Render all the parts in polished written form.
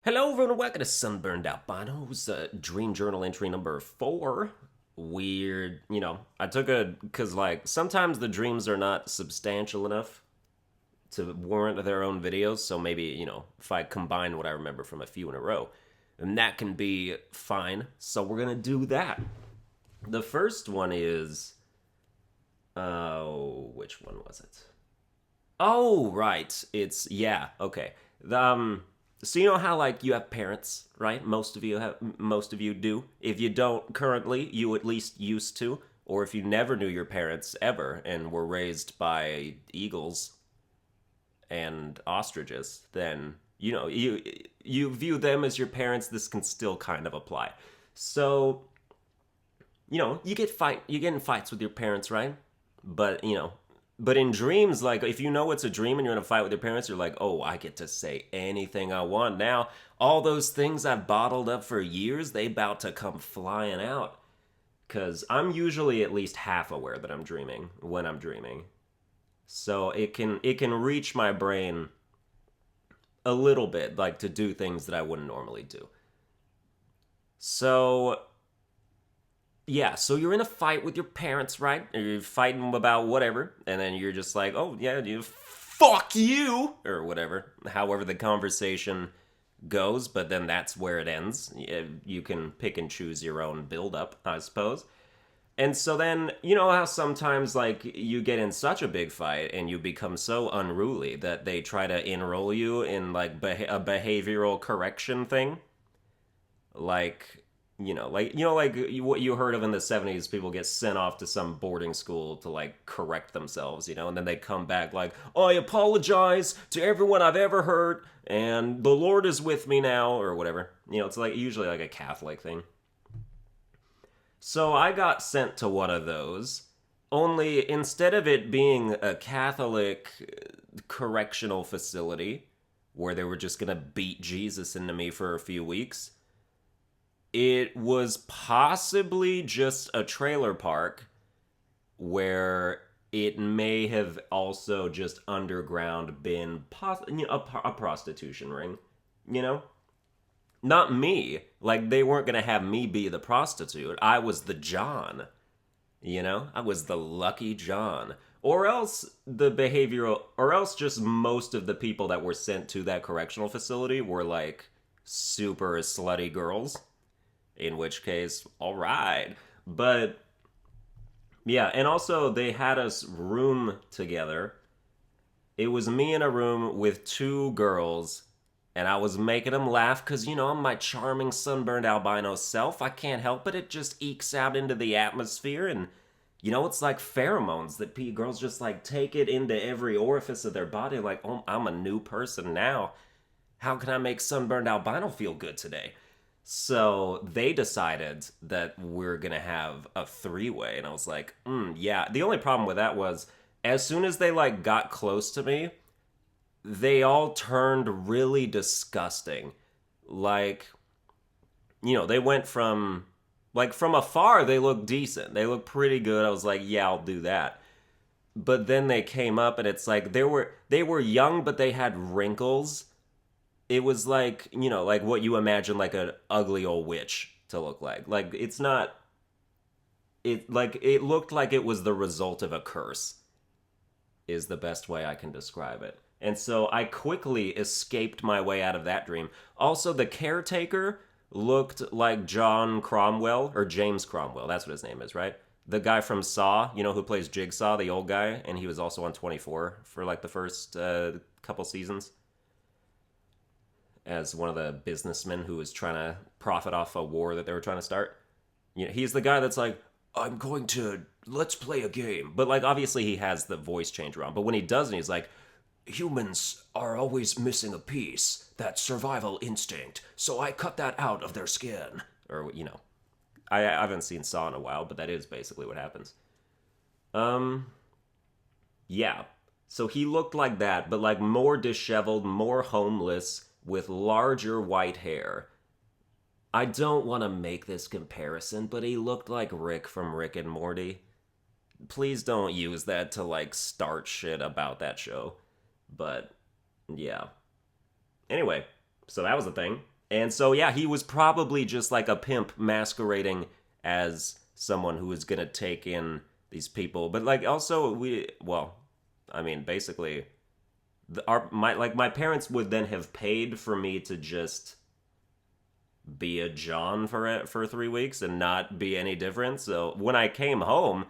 Hello everyone, welcome to Sunburned Albino's dream journal entry number 4. Weird, I took because sometimes the dreams are not substantial enough to warrant their own videos, so maybe, if I combine what I remember from a few in a row, then that can be fine, so we're gonna do that. The first one is, which one was it? Oh, right, okay. So you know how you have parents, right? Most of you do. If you don't currently, you at least used to, or if you never knew your parents ever and were raised by eagles and ostriches, then you view them as your parents. This can still kind of apply. So, you get in fights with your parents, right? But, but in dreams, if you know it's a dream and you're in a fight with your parents, you're like, oh, I get to say anything I want now. All those things I've bottled up for years, they about to come flying out. Because I'm usually at least half aware that I'm dreaming when I'm dreaming. So it can reach my brain a little bit, to do things that I wouldn't normally do. So yeah, so you're in a fight with your parents, right? You're fighting about whatever, and then you're just like, oh, yeah, fuck you, or whatever, however the conversation goes, but then that's where it ends. You can pick and choose your own build-up, I suppose. And so then, you know how sometimes, you get in such a big fight and you become so unruly that they try to enroll you in, a behavioral correction thing? What you heard of in the 70s, people get sent off to some boarding school to correct themselves, and then they come back oh, I apologize to everyone I've ever hurt, and the Lord is with me now, or whatever. It's usually a Catholic thing. So I got sent to one of those, only instead of it being a Catholic correctional facility where they were just gonna beat Jesus into me for a few weeks, it was possibly just a trailer park where it may have also just underground been a prostitution ring, Not me. They weren't going to have me be the prostitute. I was the John, I was the lucky John. Or else just most of the people that were sent to that correctional facility were super slutty girls. In which case, all right. But yeah, and also they had us room together. It was me in a room with two girls, and I was making them laugh because, I'm my charming sunburned albino self. I can't help it. It just ekes out into the atmosphere, and, it's like pheromones that girls just, take it into every orifice of their body. Oh, I'm a new person now. How can I make sunburned albino feel good today? So they decided that we're going to have a three-way. And I was like, yeah. The only problem with that was as soon as they got close to me, they all turned really disgusting. They went from afar, they looked decent. They looked pretty good. I was like, yeah, I'll do that. But then they came up and it's they were young, but they had wrinkles. It was what you imagine an ugly old witch to look like. It's not. It looked like it was the result of a curse. Is the best way I can describe it. And so I quickly escaped my way out of that dream. Also, the caretaker looked like John Cromwell, or James Cromwell. That's what his name is, right? The guy from Saw, who plays Jigsaw, the old guy, and he was also on 24 for the first couple seasons. As one of the businessmen who was trying to profit off a war that they were trying to start. He's the guy that's let's play a game. But obviously he has the voice changer on. But when he doesn't, he's humans are always missing a piece, that survival instinct. So I cut that out of their skin. Or, I haven't seen Saw in a while, but that is basically what happens. Yeah. So he looked like that, but more disheveled, more homeless, with larger white hair. I don't want to make this comparison, but he looked like Rick from Rick and Morty. Please don't use that to start shit about that show. But yeah. Anyway, so that was the thing. And so, yeah, he was probably just like a pimp masquerading as someone who was going to take in these people. But, like, also, I mean, basically, my parents would then have paid for me to just be a John for 3 weeks and not be any different. So when I came home,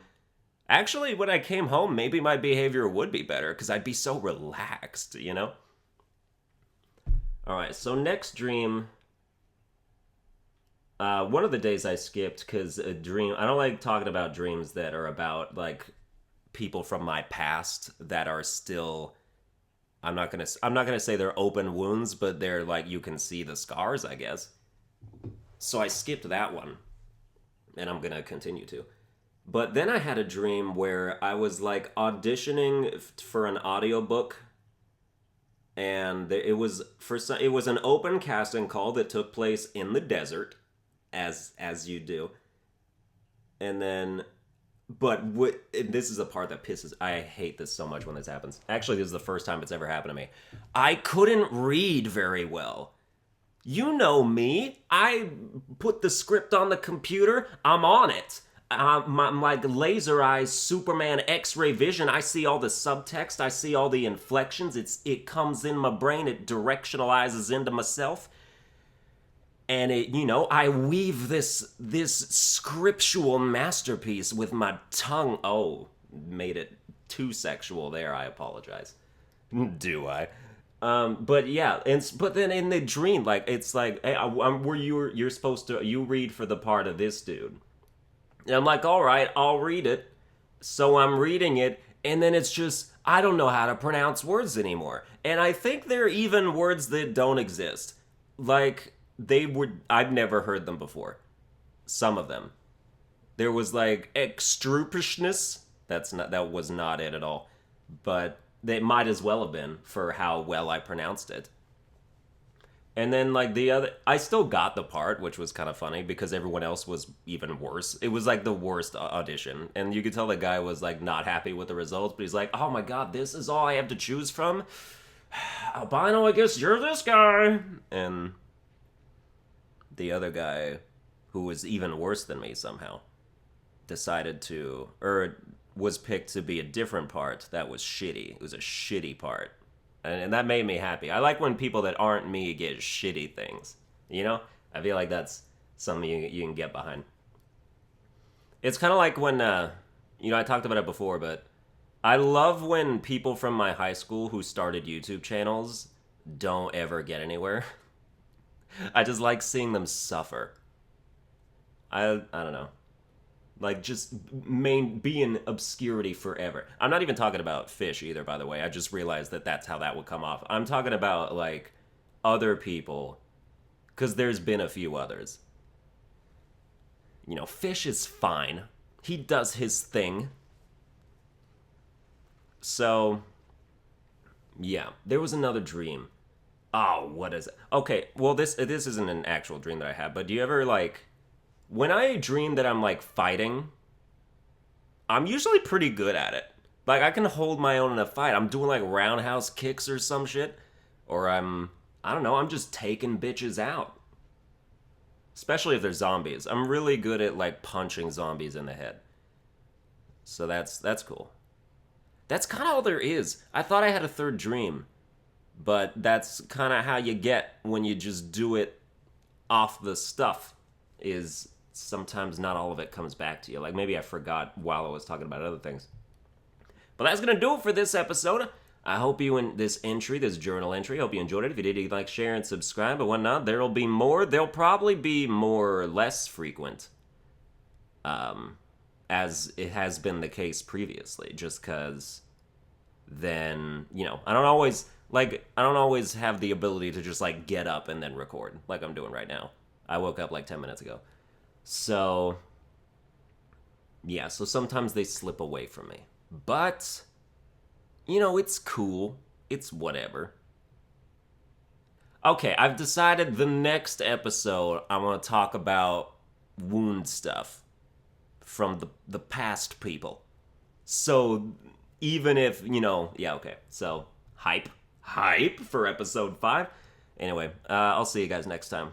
actually, when I came home, maybe my behavior would be better because I'd be so relaxed, you know? All right, so next dream. One of the days I skipped because a dream. I don't like talking about dreams that are about like people from my past that are still. I'm not gonna say they're open wounds, but they're like you can see the scars, I guess. So I skipped that one, and I'm gonna continue to. But then I had a dream where I was like auditioning for an audiobook, and it was an open casting call that took place in the desert, as you do. And then but what and this is the part that pisses I hate this so much when this happens. Actually, this is the first time it's ever happened to me. I couldn't read very well. You know me. I put the script on the computer. I'm on it. I'm like laser eyes, Superman X-ray vision. I see all the subtext. I see all the inflections. It comes in my brain. It directionalizes into myself. And I weave this scriptural masterpiece with my tongue. Oh, made it too sexual there. I apologize. Do I? But yeah, but then in the dream, like it's like, hey, you're supposed to read for the part of this dude, and I'm like, all right, I'll read it. So I'm reading it, and then it's just I don't know how to pronounce words anymore, and I think there are even words that don't exist, like I've never heard them before. Some of them, there was like extrupishness. That was not it at all, but they might as well have been for how well I pronounced it. And then like the other, I still got the part, which was kind of funny because everyone else was even worse. It was like the worst audition, and you could tell the guy was like not happy with the results, but he's like, "Oh my god, this is all I have to choose from. Albino, I guess you're this guy." And the other guy, who was even worse than me somehow, decided to, or was picked to be a different part that was shitty. It was a shitty part. And that made me happy. I like when people that aren't me get shitty things. You know? I feel like that's something you can get behind. It's kind of like when, I talked about it before, but I love when people from my high school who started YouTube channels don't ever get anywhere. I just like seeing them suffer. I don't know. Like, just be in obscurity forever. I'm not even talking about Fish either, by the way. I just realized that that's how that would come off. I'm talking about, like, other people. Because there's been a few others. Fish is fine. He does his thing. So, yeah. There was another dream. Oh, what is it? Okay, well, this isn't an actual dream that I had, but do you ever, like... When I dream that I'm, like, fighting, I'm usually pretty good at it. Like, I can hold my own in a fight. I'm doing, like, roundhouse kicks or some shit. Or I don't know, I'm just taking bitches out. Especially if they're zombies. I'm really good at, like, punching zombies in the head. So that's cool. That's kind of all there is. I thought I had a third dream. But that's kind of how you get when you just do it off the stuff. Is... sometimes not all of it comes back to you. Like, maybe I forgot while I was talking about other things. But that's going to do it for this episode. I hope you, this journal entry, hope you enjoyed it. If you did, you like, share, and subscribe. But whatnot, there'll be more. There'll probably be more less frequent. As it has been the case previously. Just because then, I don't always have the ability to just, like, get up and then record. Like I'm doing right now. I woke up like 10 minutes ago. So, yeah, so sometimes they slip away from me. But, it's cool. It's whatever. Okay, I've decided the next episode I'm going to talk about wound stuff from the past people. So, even if, yeah, okay. So, hype for episode 5. Anyway, I'll see you guys next time.